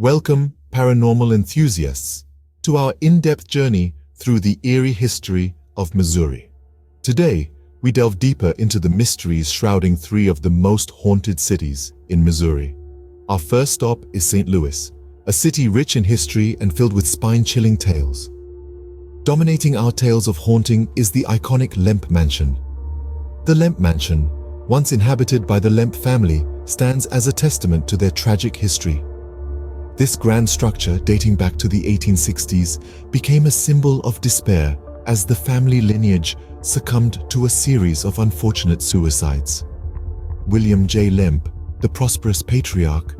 Welcome, paranormal enthusiasts, to our in-depth journey through the eerie history of Missouri. Today, we delve deeper into the mysteries shrouding three of the most haunted cities in Missouri. Our first stop is St. Louis, a city rich in history and filled with spine-chilling tales. Dominating our tales of haunting is the iconic Lemp Mansion. The Lemp Mansion, once inhabited by the Lemp family, stands as a testament to their tragic history. This grand structure, dating back to the 1860s, became a symbol of despair as the family lineage succumbed to a series of unfortunate suicides. William J. Lemp, the prosperous patriarch,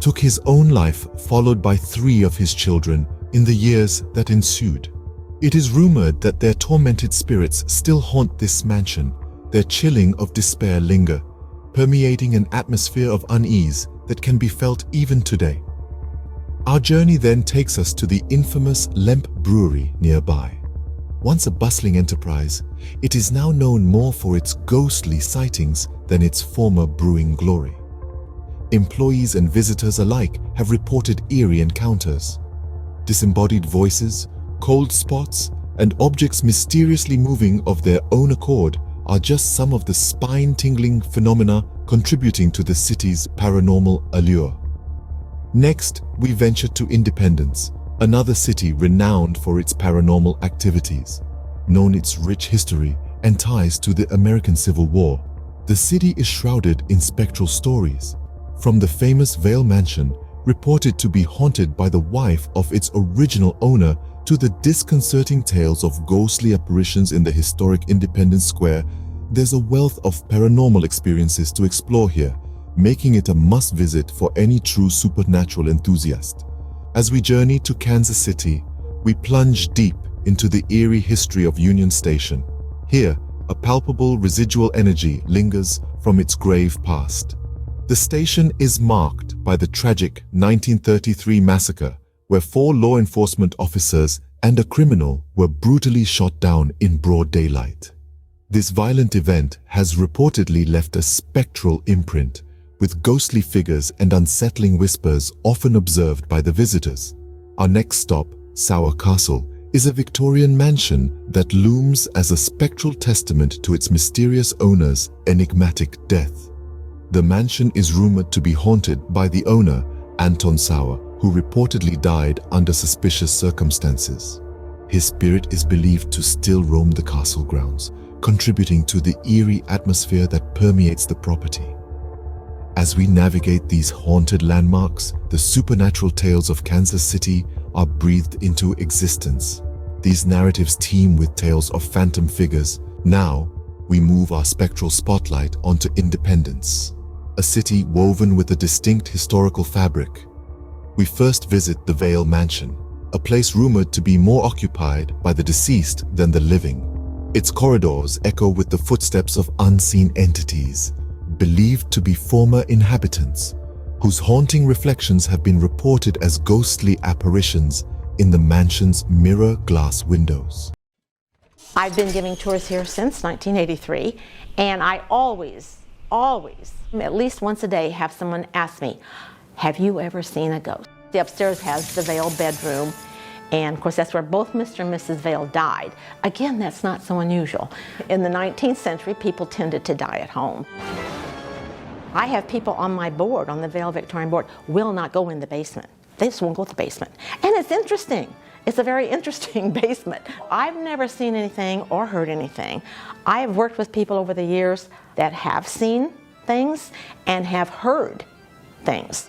took his own life, followed by three of his children, in the years that ensued. It is rumored that their tormented spirits still haunt this mansion, their chilling of despair linger, permeating an atmosphere of unease that can be felt even today. Our journey then takes us to the infamous Lemp Brewery nearby. Once a bustling enterprise, it is now known more for its ghostly sightings than its former brewing glory. Employees and visitors alike have reported eerie encounters. Disembodied voices, cold spots, and objects mysteriously moving of their own accord are just some of the spine-tingling phenomena contributing to the city's paranormal allure. Next, we venture to Independence, another city renowned for its paranormal activities. Known its rich history and ties to the American Civil War, the city is shrouded in spectral stories. From the famous Vale Mansion, reported to be haunted by the wife of its original owner, to the disconcerting tales of ghostly apparitions in the historic Independence Square, there's a wealth of paranormal experiences to explore here, making it a must-visit for any true supernatural enthusiast. As we journey to Kansas City, we plunge deep into the eerie history of Union Station. Here, a palpable residual energy lingers from its grave past. The station is marked by the tragic 1933 massacre, where 4 law enforcement officers and a criminal were brutally shot down in broad daylight. This violent event has reportedly left a spectral imprint, with ghostly figures and unsettling whispers often observed by the visitors. Our next stop, Sauer Castle, is a Victorian mansion that looms as a spectral testament to its mysterious owner's enigmatic death. The mansion is rumored to be haunted by the owner, Anton Sauer, who reportedly died under suspicious circumstances. His spirit is believed to still roam the castle grounds, contributing to the eerie atmosphere that permeates the property. As we navigate these haunted landmarks, the supernatural tales of Kansas City are breathed into existence. These narratives teem with tales of phantom figures. Now, we move our spectral spotlight onto Independence, a city woven with a distinct historical fabric. We first visit the Vale Mansion, a place rumored to be more occupied by the deceased than the living. Its corridors echo with the footsteps of unseen entities, believed to be former inhabitants, whose haunting reflections have been reported as ghostly apparitions in the mansion's mirror glass windows. I've been giving tours here since 1983, and I always, at least once a day, have someone ask me, have you ever seen a ghost? The upstairs has the Vale bedroom, and of course that's where both Mr. and Mrs. Vale died. Again, that's not so unusual. In the 19th century, people tended to die at home. I have people on my board, on the Vale Victorian board, will not go in the basement. They just won't go to the basement. And it's interesting. It's a very interesting basement. I've never seen anything or heard anything. I've worked with people over the years that have seen things and have heard things.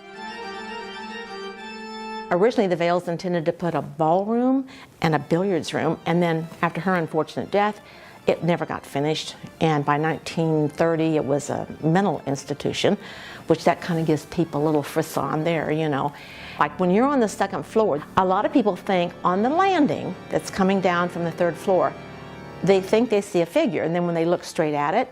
Originally, the Vales intended to put a ballroom and a billiards room, and then after her unfortunate death, it never got finished, and by 1930 it was a mental institution, which that kind of gives people a little frisson there, you know. Like when you're on the second floor, a lot of people think on the landing that's coming down from the 3rd floor, they think they see a figure, and then when they look straight at it,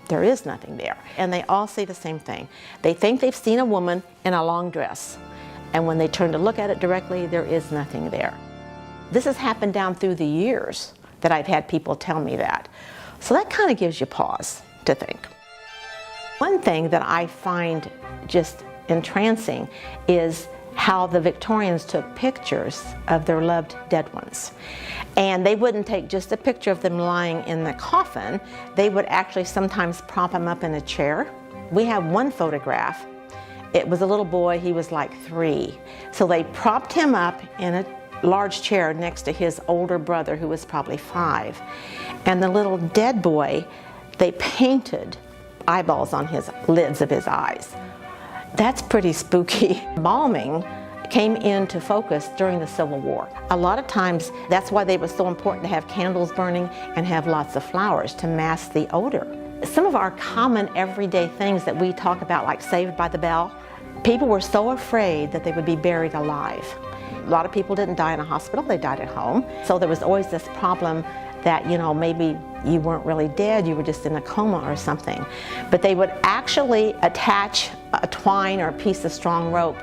there is nothing there. And they all say the same thing. They think they've seen a woman in a long dress, and when they turn to look at it directly, there is nothing there. This has happened down through the years that I've had people tell me that. So that kind of gives you pause to think. One thing that I find just entrancing is how the Victorians took pictures of their loved dead ones. And they wouldn't take just a picture of them lying in the coffin. They would actually sometimes prop them up in a chair. We have one photograph. It was a little boy, he was like 3. So they propped him up in a large chair next to his older brother, who was probably 5. And the little dead boy, they painted eyeballs on his lids of his eyes. That's pretty spooky. Embalming came into focus during the Civil War. A lot of times, that's why they were so important to have candles burning and have lots of flowers to mask the odor. Some of our common everyday things that we talk about, like Saved by the Bell, people were so afraid that they would be buried alive. A lot of people didn't die in a hospital, they died at home. So there was always this problem that, you know, maybe you weren't really dead, you were just in a coma or something. But they would actually attach a twine or a piece of strong rope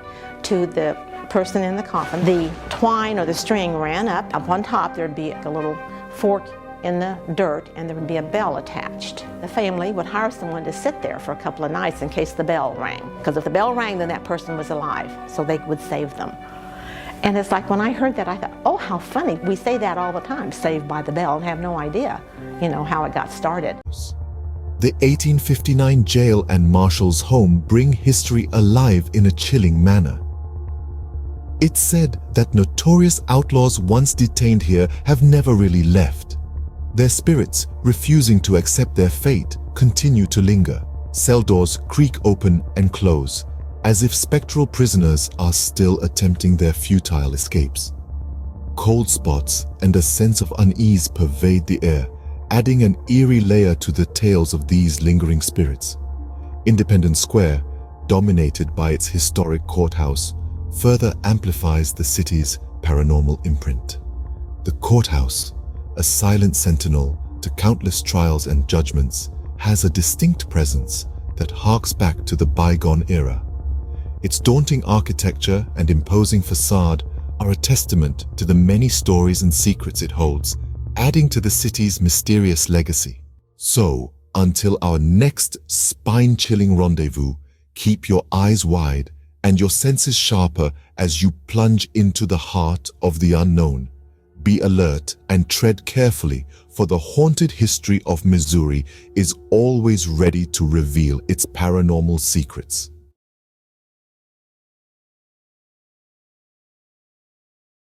to the person in the coffin. The twine or the string ran up on top, there'd be a little fork in the dirt, and there would be a bell attached. The family would hire someone to sit there for a couple of nights in case the bell rang. Because if the bell rang, then that person was alive, so they would save them. And it's like, when I heard that, I thought, oh, how funny. We say that all the time, Saved by the Bell, and have no idea, you know, how it got started. The 1859 jail and Marshall's home bring history alive in a chilling manner. It's said that notorious outlaws once detained here have never really left. Their spirits, refusing to accept their fate, continue to linger. Cell doors creak open and close, as if spectral prisoners are still attempting their futile escapes. Cold spots and a sense of unease pervade the air, adding an eerie layer to the tales of these lingering spirits. Independence Square, dominated by its historic courthouse, further amplifies the city's paranormal imprint. The courthouse, a silent sentinel to countless trials and judgments, has a distinct presence that harks back to the bygone era. Its daunting architecture and imposing facade are a testament to the many stories and secrets it holds, adding to the city's mysterious legacy. So, until our next spine-chilling rendezvous, keep your eyes wide and your senses sharper as you plunge into the heart of the unknown. Be alert and tread carefully, for the haunted history of Missouri is always ready to reveal its paranormal secrets.